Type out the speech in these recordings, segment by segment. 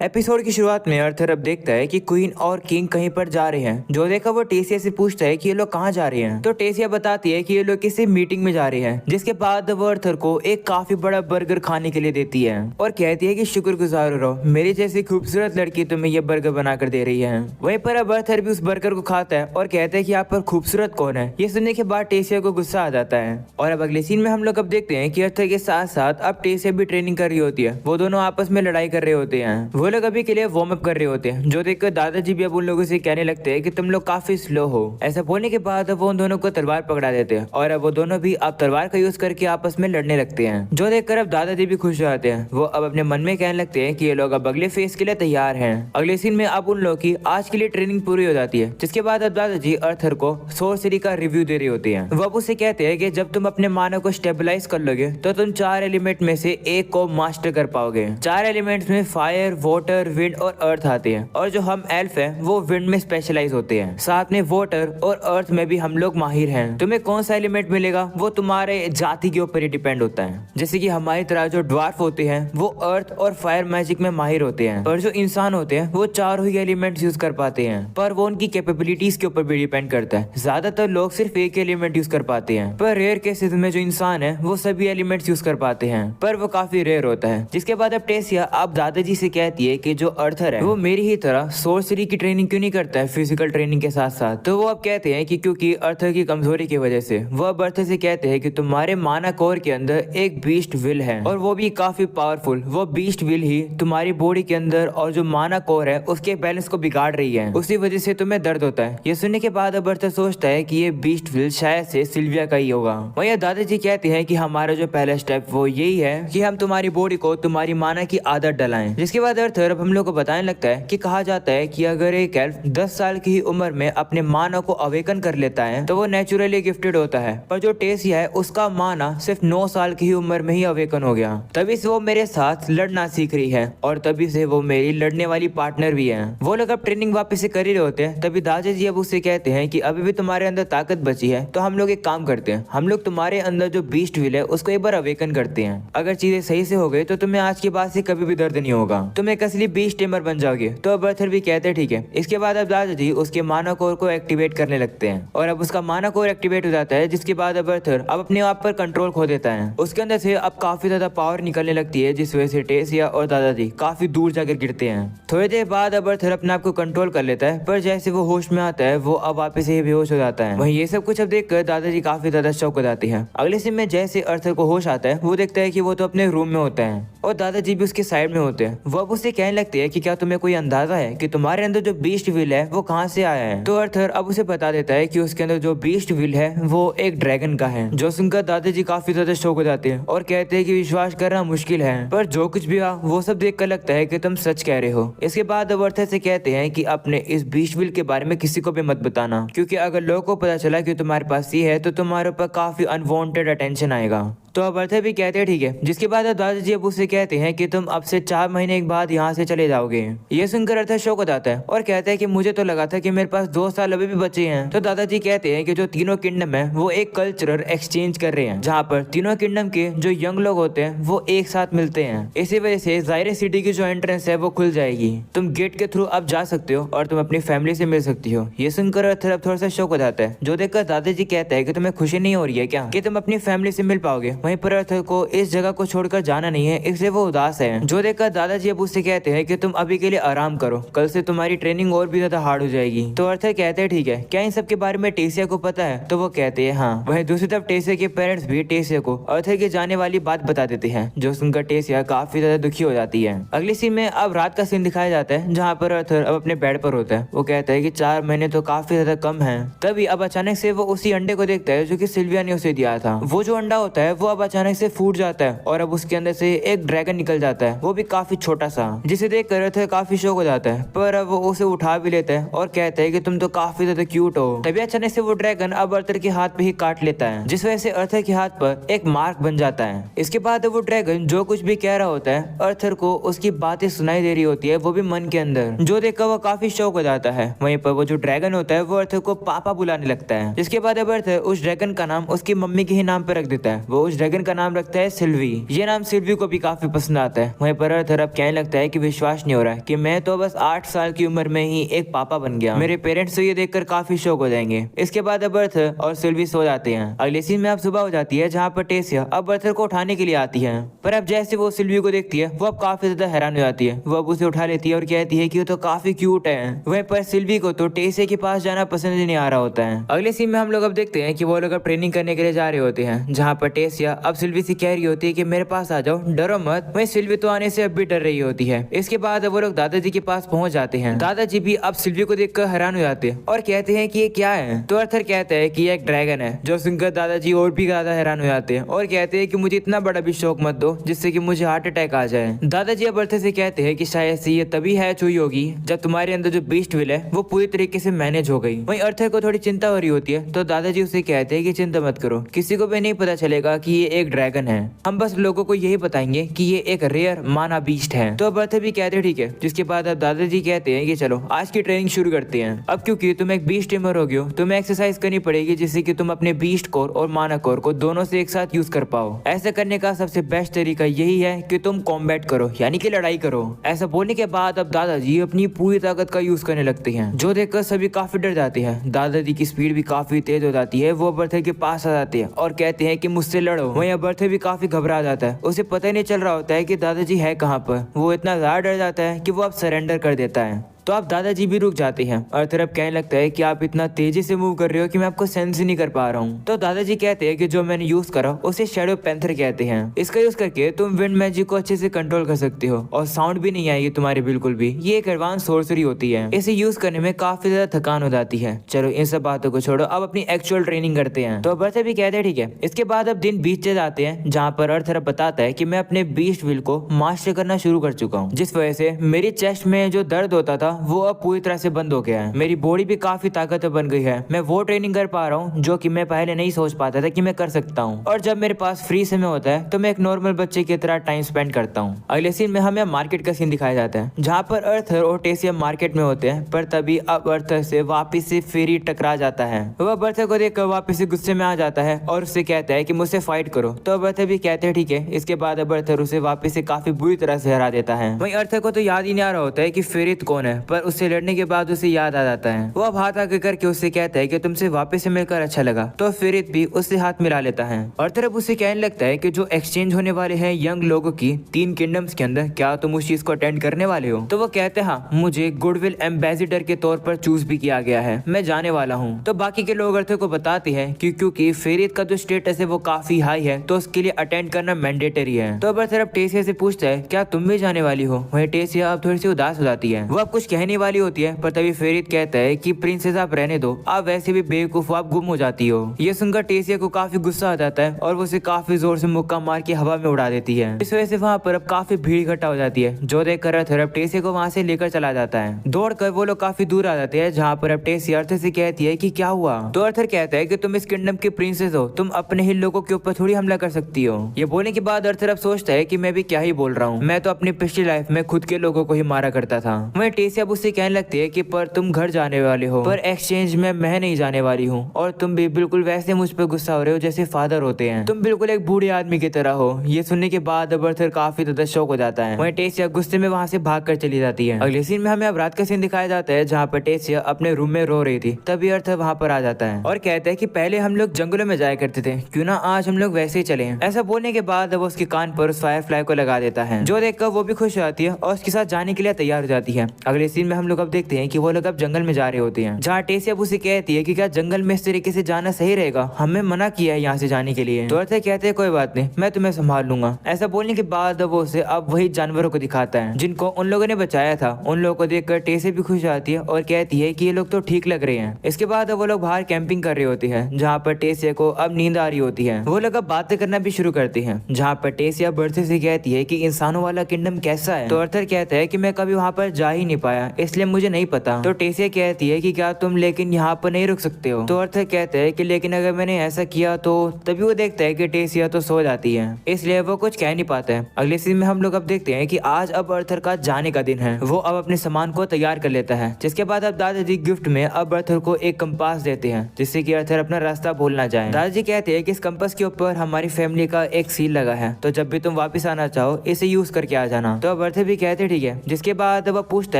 Episode की शुरुआत में अर्थर अब देखता है कि क्वीन और किंग कहीं पर जा रहे हैं। जो देखा वो टेसिया से पूछता है कि ये लोग कहाँ जा रहे हैं। तो टेसिया बताती है कि ये लोग किसी मीटिंग में जा रहे हैं, जिसके बाद वो अर्थर को एक काफी बड़ा बर्गर खाने के लिए देती है और कहती है कि शुक्रगुजार रहो, मेरी जैसी खूबसूरत लड़की तुम्हें ये बर्गर बनाकर दे रही है। वहीं पर अब अर्थर भी उस बर्गर को खाता है और कहता है कि आप पर खूबसूरत कौन है। ये सुनने के बाद टेसिया को गुस्सा आ जाता है और अब अगले सीन में हम लोग अब देखते हैं कि अर्थर के साथ साथ अब टेसिया भी ट्रेनिंग कर रही होती है। वो दोनों आपस में लड़ाई कर रहे होते हैं। वो लोग अभी के लिए वार्म अप कर रहे होते हैं, जो देखकर दादाजी भी अब उन लोगों से कहने लगते हैं कि तुम लोग काफी स्लो हो। ऐसा बोलने के बाद वो उन दोनों को तलवार पकड़ा देते हैं और अब वो दोनों भी अब तलवार का यूज करके आपस में लड़ने लगते हैं। जो देखकर अब दादाजी भी खुश हो जाते हैं। वो अब अपने मन में कहने लगते हैं कि ये लोग अब अगले फेज के लिए तैयार हैं। अगले सीन में अब उन लोगों की आज के लिए ट्रेनिंग पूरी हो जाती है, जिसके बाद अब दादाजी अर्थर को सोर्सरी का रिव्यू दे रहे होते हैं। वो अब उससे कहते हैं कि जब तुम अपने मानव को स्टेबलाइज कर लोगे तो तुम 4 एलिमेंट में से एक को मास्टर कर पाओगे। 4 एलिमेंट्स में फायर, वाटर, विंड और अर्थ आते हैं और जो हम एल्फ हैं वो विंड में स्पेशलाइज होते हैं। साथ में वाटर और अर्थ में भी हम लोग माहिर हैं। तुम्हें कौन सा एलिमेंट मिलेगा वो तुम्हारे जाति के ऊपर ही डिपेंड होता है। जैसे कि हमारी तरह जो ड्वार्फ होते हैं वो अर्थ और फायर मैजिक में माहिर होते हैं, और जो इंसान होते हैं वो चारों ही एलिमेंट्स यूज कर पाते हैं, पर वो उनकी कैपेबिलिटीज के ऊपर भी डिपेंड करता है। ज्यादातर लोग सिर्फ एक एलिमेंट यूज कर पाते हैं, पर रेयर केसेस में जो इंसान है वो सभी एलिमेंट्स यूज कर पाते हैं, पर वो काफी रेयर होता है। जिसके बाद अब टेसिया अब दादाजी से कहती है कि जो अर्थर है वो मेरी ही तरह सोर्सरी की ट्रेनिंग क्यों नहीं करता है फिजिकल ट्रेनिंग के साथ साथ। तो वो अब कहते हैं कि क्योंकि अर्थर की कमजोरी की वजह से। वो अब अर्थर से कहते हैं कि तुम्हारे माना कोर के अंदर एक बीस्ट विल है और वो भी काफी पावरफुल। वो बीस्ट विल ही तुम्हारी बॉडी के अंदर और जो माना कोर है उसके बैलेंस को बिगाड़ रही है, उसी वजह से तुम्हें दर्द होता है। ये सुनने के बाद अब अर्थर सोचता है कि ये बीस्ट विल शायद से सिल्विया का ही होगा। वही दादाजी कहते हैं कि हमारा जो पहला स्टेप वो यही है कि हम तुम्हारी बॉडी को तुम्हारी माना की आदत डलाएं। जिसके बाद अर्थर अब हम लोग को बताने लगता है कि कहा जाता है कि अगर एक एल्फ 10 साल की उम्र में अपने मानव को अवेकन कर लेता है तो वो नेचुरली गिफ्टेड होता है, पर जो टेसिया है उसका माना सिर्फ 9 साल की उम्र में ही अवेकन हो गया। तभी से वो मेरे साथ लड़ना सीख रही है और तभी से वो मेरी लड़ने वाली पार्टनर भी है। वो लोग अब ट्रेनिंग वापस से कर ही रहे होते हैं। तभी दादाजी अब उससे कहते हैं कि अभी भी तुम्हारे अंदर ताकत बची है, तो हम लोग एक काम करते हैं, हम लोग तुम्हारे अंदर जो बीस्ट विल है उसको एक बार अवेकन करते हैं। अगर चीजें सही से हो गई तो तुम्हें आज के बाद से कभी भी दर्द नहीं होगा, तुम एक असली बीस्ट टेमर बन जाओगे। तो अब अर्थर भी कहते हैं ठीक है। इसके बाद अब दादाजी उसके माना कोर को एक्टिवेट करने लगते हैं और अब उसका माना कोर एक्टिवेट हो जाता है, जिसके बाद अब अर्थर अब अपने आप पर कंट्रोल खो देता है। उसके अंदर से अब काफी ज्यादा पावर निकलने लगती है, जिस वजह से टेसिया और दादाजी काफी दूर जाकर गिरते हैं। थोड़ी देर बाद अब अर्थर अपने आप को कंट्रोल कर लेता है, पर जैसे वो होश में आता है वो अब वापस से बेहोश हो जाता है। वहीं ये सब कुछ अब देखकर दादाजी काफी ज्यादा शौक हो जाती है। अगले सीन में जैसे अर्थर को होश आता है वो देखता है कि वो तो अपने रूम में होता है और दादाजी भी उसके साइड में होते हैं। वो अब उससे कहने लगते हैं कि क्या तुम्हें कोई अंदाजा है कि तुम्हारे अंदर जो बीस्ट विल है वो कहाँ से आया है। तो अर्थर अब उसे बता देता है कि उसके अंदर जो बीस्ट विल है वो एक ड्रैगन का है। जो सुनकर दादाजी काफी ज्यादा शौक हो जाते हैं और कहते हैं कि विश्वास करना मुश्किल है, पर जो कुछ भी हुआ वो सब देखकर लगता है कि तुम सच कह रहे हो। इसके बाद अब अर्थर से कहते हैं कि अपने इस बीस्ट विल के बारे में किसी को भी मत बताना, क्योंकि अगर लोगों को पता चला कि तुम्हारे पास ये है तो तुम्हारे ऊपर काफी अनवांटेड अटेंशन आएगा। तो अब अर्थर भी कहते हैं ठीक है। जिसके बाद दादाजी अब उससे कहते हैं कि तुम अब से 4 महीने के बाद यहाँ से चले जाओगे। ये सुनकर अर्थर शौक हो जाता है और कहता है कि मुझे तो लगा था कि मेरे पास 2 साल अभी भी बचे हैं। तो दादाजी कहते हैं कि जो तीनों किंगडम है वो एक कल्चरल एक्सचेंज कर रहे हैं, जहाँ पर तीनों किंगडम के जो यंग लोग होते हैं वो एक साथ मिलते हैं। इसी वजह से जायरे सिटी की जो एंट्रेंस है वो खुल जाएगी। तुम गेट के थ्रू अब जा सकते हो और तुम अपनी फैमिली से मिल सकती हो। ये सुनकर अर्थर अब थोड़ा सा शौक हो जाता है। जो देखकर दादाजी कहता है कि तुम्हें खुशी नहीं हो रही है क्या कि तुम अपनी फैमिली से मिल पाओगे। वहीं पर अर्थर को इस जगह को छोड़कर जाना नहीं है, इसलिए वो उदास है। जो देखकर दादाजी अब उससे कहते हैं कि तुम अभी के लिए आराम करो, कल से तुम्हारी ट्रेनिंग और भी ज्यादा हार्ड हो जाएगी। तो अर्थर कहते हैं ठीक है, क्या इन सब के बारे में टेसिया को पता है। तो वो कहते हैं हाँ। वहीं दूसरी तरफ टेसिया के पेरेंट्स भी टेसिया को अर्थर के जाने वाली बात बता देते हैं, जो सुनकर टेसिया काफी ज्यादा दुखी हो जाती है। अगली सीन में अब रात का सीन दिखाया जाता है, जहाँ पर अर्थर अब अपने बेड पर होता है। वो कहता है कि 4 महीने तो काफी ज्यादा कम है। तभी अब अचानक से वो उसी अंडे को देखता है जो कि सिल्विया ने उसे दिया था। वो जो अंडा होता है वो अब अचानक से फूट जाता है और अब उसके अंदर से एक ड्रैगन निकल जाता है, वो भी काफी छोटा सा, जिसे देख कर अर्थर काफी शौक हो जाता है। पर अब वो उसे उठा भी लेता है और कहता है कि तुम तो काफी ज्यादा क्यूट हो। तभी अचानक से वो ड्रैगन अब अर्थर के हाथ पे ही काट लेता है, जिस वजह से अर्थर के हाथ पर एक मार्क बन जाता है। इसके बाद वो ड्रैगन जो कुछ भी कह रहा होता है अर्थर को उसकी बातें सुनाई दे रही होती है, वो भी मन के अंदर, जो देखकर वो काफी शौक हो जाता है। वहीं पर वो जो ड्रैगन होता है वो अर्थर को पापा बुलाने लगता है। जिसके बाद अब अर्थर उस ड्रैगन का नाम उसकी मम्मी के ही नाम पर रख देता है। वो उस ड्रैगन का नाम रखता है सिल्वी। ये नाम सिल्वी को भी काफी पसंद आता है। वहीं पर अर्थर अब कहने लगता है कि विश्वास नहीं हो रहा है कि मैं तो बस 8 साल की उम्र में ही एक पापा बन गया। मेरे पेरेंट्स तो ये देखकर काफी शौक हो जाएंगे। इसके बाद अब अर्थर और सिल्वी सो जाते हैं। अगले सीन में अब सुबह हो जाती है जहाँ पर टेसिया अब अर्थर को उठाने के लिए आती है, पर अब जैसे वो सिल्वी को देखती है वो अब काफी ज्यादा हैरान हो जाती है। वो अब उसे उठा लेती है और कहती है कि वो तो काफी क्यूट है। वहीं पर सिल्वी को तो टेसिया के पास जाना पसंद नहीं आ रहा होता है। अगले सीन में हम लोग अब देखते हैं कि वो लोग अब ट्रेनिंग करने के लिए जा रहे होते हैं, जहाँ पर टेसिया अब सिल्वी से कह रही होती है कि मेरे पास आ जाओ, डरो मत। वहीं सिल्वी तो आने से अब भी डर रही होती है। इसके बाद वो लोग दादाजी के पास पहुंच जाते हैं। दादाजी भी अब सिल्वी को देखकर हैरान हो जाते हैं और कहते हैं कि ये क्या है। तो अर्थर कहता है कि ये एक ड्रैगन है, जो सुनकर दादाजी और भी ज्यादा हैरान हो जाते हैं और कहते हैं कि मुझे इतना बड़ा भी शौक मत दो जिससे कि मुझे हार्ट अटैक आ जाए। दादाजी अब अर्थर से कहते हैं कि शायद से ये तभी हैच हुई होगी जब तुम्हारे अंदर जो बीस्ट विल है वो पूरी तरीके से मैनेज हो गई। वहीं अर्थर को थोड़ी चिंता हो रही होती है, तो दादाजी उसे कहते हैं कि चिंता मत करो, किसी को भी नहीं पता चलेगा कि ये एक ड्रैगन है। हम बस लोगों को यही बताएंगे कि ये एक रेयर माना बीस्ट है। तो अब अर्थर भी कहते हैं ठीक है। जिसके बाद अब दादाजी कहते हैं कि चलो आज की ट्रेनिंग शुरू करते हैं। अब क्योंकि तुम एक बीस्ट टीमर हो गए हो, तुम्हें एक्सरसाइज करनी पड़ेगी जिससे कि तुम अपने बीस्ट कोर और माना कोर को दोनों से एक साथ यूज कर पाओ। ऐसा करने का सबसे बेस्ट तरीका यही है कि तुम कॉम्बैट करो, यानी कि लड़ाई करो। ऐसा बोलने के बाद अब दादाजी अपनी पूरी ताकत का यूज करने लगते हैं, जो देखकर सभी काफी डर जाते हैं। दादाजी की स्पीड भी काफी तेज हो जाती है। वो अर्थर के पास आ जाते हैं और कहते हैं कि मुझसे लड़ो। वहीं अब अर्थर भी काफी घबरा जाता है, उसे पता ही नहीं चल रहा होता है कि दादाजी है कहाँ पर। वो इतना ज्यादा डर जाता है कि वो अब सरेंडर कर देता है। तो आप दादाजी भी रुक जाते हैं। अर्थर अब कहने लगता है कि आप इतना तेजी से मूव कर रहे हो कि मैं आपको सेंस ही नहीं कर पा रहा हूँ। तो दादाजी कहते हैं कि जो मैंने यूज करा उसे शैडो पैंथर कहते हैं। इसका यूज करके तुम विंड मैजिक को अच्छे से कंट्रोल कर सकते हो और साउंड भी नहीं आएगी तुम्हारे बिल्कुल भी। ये एक एडवांस सोर्सरी होती है, इसे यूज करने में काफी ज्यादा थकान हो जाती है। चलो इन सब बातों को छोड़ो, अब अपनी एक्चुअल ट्रेनिंग करते हैं। तो अब अर्थर भी कहते हैं ठीक है। इसके बाद अब दिन बीतते जाते हैं, जहाँ पर अर्थर अब बताता है कि मैं अपने बीस्ट विल को मास्टर करना शुरू कर चुका हूँ, जिस वजह से मेरी चेस्ट में जो दर्द होता था वो अब पूरी तरह से बंद हो गया है। मेरी बॉडी भी काफी ताकतवर बन गई है। मैं वो ट्रेनिंग कर पा रहा हूँ जो कि मैं पहले नहीं सोच पाता था कि मैं कर सकता हूँ। और जब मेरे पास फ्री समय होता है तो मैं एक नॉर्मल बच्चे की तरह टाइम स्पेंड करता हूँ। अगले सीन में हमें मार्केट का सीन दिखाया जाता है, जहाँ पर अर्थर और टेसिया मार्केट में होते हैं। पर तभी अब अर्थर से वापिस से फेरी टकरा जाता है। वह अर्थर को देखकर वापिस से गुस्से में आ जाता है और उससे कहता है कि मुझसे फाइट करो। तो अब अर्थर भी कहते हैं ठीक है। इसके बाद अब अर्थर उसे वापिस से काफी बुरी तरह से हरा देता है। वहीं अर्थर को तो याद ही नहीं आ रहा होता है कि फेरित कौन है, पर उससे लड़ने के बाद उसे याद आ जाता है। वो अब हाथ आगे करके उससे कहता है कि तुमसे वापस से मिलकर अच्छा लगा। तो फेरित भी उससे हाथ मिला लेता है और तरफ उसे कहने लगता है कि जो एक्सचेंज होने वाले हैं यंग लोगों की 3 किंगडम्स के अंदर, क्या तुम उस चीज को अटेंड करने वाले हो? तो वो कहते हैं हाँ, मुझे गुडविल एम्बेसिडर के तौर पर चूज भी किया गया है, मैं जाने वाला हूँ। तो बाकी के लोग अर्थर को बताते हैं कि क्योंकि फेरित का जो स्टेटस है वो काफी हाई है, तो उसके लिए अटेंड करना मैंडेटरी है। तो अब अर्थर अब टेसिया से पूछता है क्या तुम भी जाने वाली हो? वहीं टेसिया अब थोड़ी सी उदास हो जाती है। वो अब कुछ कहने वाली होती है, पर तभी फेरित कहता है कि प्रिंसेस आप रहने दो, आप वैसे भी बेवकूफ, आप गुम हो जाती हो। ये सुनकर टेसिया को काफी गुस्सा आ जाता है और वो उसे काफी जोर से मुक्का मार के हवा में उड़ा देती है। इस वजह से वहाँ पर अब काफी भीड़ इकट्ठा हो जाती है, जो देखकर अर्थर अब टेसिया को वहाँ से लेकर चला जाता है। दौड़कर वो लोग काफी दूर आ जाते हैं, जहाँ पर अब टेसिया अर्थर से कहती है कि क्या हुआ? तो अर्थर कहता है कि तुम इस किंगडम के प्रिंसेस हो, तुम अपने ही लोगों के ऊपर थोड़ी हमला कर सकती हो। ये बोलने के बाद अर्थर अब सोचता है कि मैं भी क्या ही बोल रहा हूँ, मैं तो अपनी पिछली लाइफ में खुद के लोगों को ही मारा करता था। वहीं टेसिया उससे कहने लगती है कि पर तुम घर जाने वाले हो, पर एक्सचेंज में मैं नहीं जाने वाली हूँ, और तुम भी बिल्कुल वैसे मुझ पर गुस्सा हो रहे हो जैसे फादर होते हैं, तुम बिल्कुल एक बूढ़े आदमी की तरह हो। ये सुनने के बाद अब अर्थर काफी ज्यादा शौक हो जाता है। वहीं टेसिया गुस्से में वहाँ से भाग कर चली जाती है। अगले सीन में हमें अब रात का सीन दिखाया जाता है, जहाँ पर टेसिया अपने रूम में रो रही थी। तभी अर्थर वहाँ पर आ जाता है और कहता है कि पहले हम लोग जंगलों में जाया करते थे, क्यों ना आज हम लोग वैसे ही चले। ऐसा बोलने के बाद वो उसके कान पर उस फायरफ्लाई को लगा देता है, जो देखकर वो भी खुश हो जाती है और उसके साथ जाने के लिए तैयार हो जाती है। अगले सीन में हम लोग अब देखते हैं कि वो लोग अब जंगल में जा रहे होते हैं, जहाँ टेसिया उसे कहती है कि क्या जंगल में इस तरीके से जाना सही रहेगा, हमें मना किया है यहाँ से जाने के लिए। तो अर्थर कहते हैं कोई बात नहीं, मैं तुम्हें संभाल लूंगा। ऐसा बोलने के बाद वो उसे अब वही जानवरों को दिखाता है जिनको उन लोगों ने बचाया था। उन लोगों को देखकर टेसिया भी खुश आती है और कहती है कि ये लोग तो ठीक लग रहे हैं। इसके बाद वो लोग बाहर कैंपिंग कर रहे होते हैं, जहाँ पर टेसिया को अब नींद आ रही होती है। वो लोग अब बातें करना भी शुरू करते हैं, जहाँ पर टेसिया अर्थर से कहती है कि इंसानों वाला किंगडम कैसा है? तो अर्थर कहता है कि मैं कभी वहाँ पर जा ही नहीं पाया पाया, इसलिए मुझे नहीं पता। तो टेसिया कहती है कि क्या तुम लेकिन यहाँ पर नहीं रुक सकते हो। तो अर्थर कहते हैं कि लेकिन अगर मैंने ऐसा किया तो। तभी वो देखता है कि टेसिया तो सो जाती है, इसलिए वो कुछ कह नहीं पाता है। अगले सीन में हम लोग अब देखते हैं कि आज अब अर्थर का जाने का दिन है। वो अब अपने सामान को तैयार कर लेता है, जिसके बाद अब दादाजी गिफ्ट में अब अर्थर को एक कंपास देते हैं, जिससे कि अर्थर अपना रास्ता भूल ना जाए। दादाजी कहते हैं कि इस कंपास के ऊपर हमारी फैमिली का एक सील लगा है, तो जब भी तुम वापस आना चाहो इसे यूज करके आ जाना। तो अब अर्थर भी कहते ठीक है। जिसके बाद अब पूछता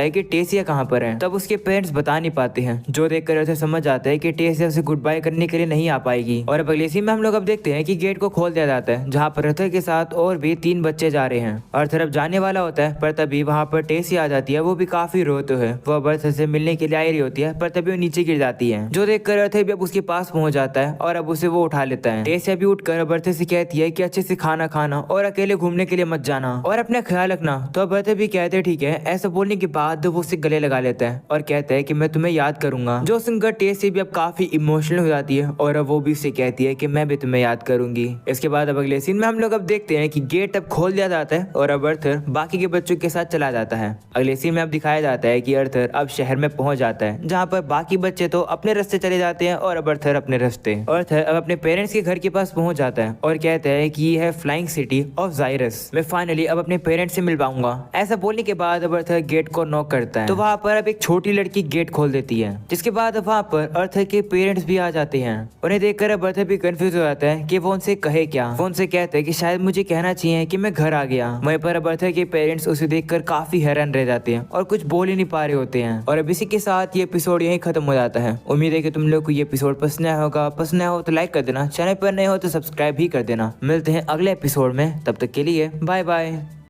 है कि टेसिया कहाँ पर है। तब उसके पेरेंट्स बता नहीं पाते हैं, जो देखकर अर्थर समझ जाता है कि टेसिया उसे गुड बाय करने के लिए नहीं आ पाएगी। और अब अगले सीन में हम लोग अब देखते हैं कि गेट को खोल दिया जाता है, जहाँ पर अर्थर के साथ और भी 3 बच्चे जा रहे हैं। अर्थर अब जाने वाला होता है, पर तभी वहाँ पर टेसिया आ जाती है। वो भी काफी रोते है, वो अब अर्थर से मिलने के लिए आई रही होती है, पर तभी वो नीचे गिर जाती है। जो देखकर अर्थर भी अब उसके पास पहुंच जाता है और अब उसे वो उठा लेता है। टेसिया भी उठकर अब अर्थर से कहती है कि अच्छे से खाना खाना और अकेले घूमने के लिए मत जाना और अपना ख्याल रखना। तो अब अर्थर भी कहते हैं ठीक है। ऐसा बोलने के बाद वो उसे गले लगा लेता है और कहता है कि मैं तुम्हें याद करूंगा। जो सुनकर टेसिया भी अब काफी इमोशनल हो जाती है और अब वो भी उसे कहती है कि मैं भी तुम्हें याद करूंगी। इसके बाद अब अगले सीन में हम लोग अब देखते हैं कि गेट अब खोल दिया जाता है और अब अर्थर बाकी के बच्चों के साथ चला जाता है। अगले सीन में अब दिखाया जाता है कि अर्थर अब शहर में पहुंच जाता है, जहाँ पर बाकी बच्चे तो अपने रास्ते चले जाते हैं और अब अर्थर अपने रास्ते। अर्थर अब अपने पेरेंट्स के घर के पास पहुंच जाता है और कहता है कि ये है फ्लाइंग सिटी ऑफ जाइरस। मैं फाइनली अब अपने पेरेंट्स से मिल पाऊंगा। ऐसा बोलने के बाद अब अर्थर गेट को नॉक करता है, तो वहाँ पर अब एक छोटी लड़की गेट खोल देती है। जिसके बाद वहाँ पर अर्थर के पेरेंट्स भी आ जाते हैं। उन्हें देखकर अब अर्थर भी कंफ्यूज हो जाता है कि वो उनसे कहे क्या। वो उनसे कहते हैं कि शायद मुझे कहना चाहिए कि मैं घर आ गया। वहीं पर अब अर्थर के पेरेंट्स उसे देखकर काफी हैरान रह जाते हैं और कुछ बोल ही नहीं पा रहे होते हैं। और अब इसी के साथ ये एपिसोड यहीं खत्म हो जाता है। उम्मीद है कि तुम लोग को ये एपिसोड पसंद आया होगा। पसंद आया हो तो लाइक कर देना, चैनल पर नए हो तो सब्सक्राइब भी कर देना। मिलते हैं अगले एपिसोड में, तब तक के लिए बाय बाय।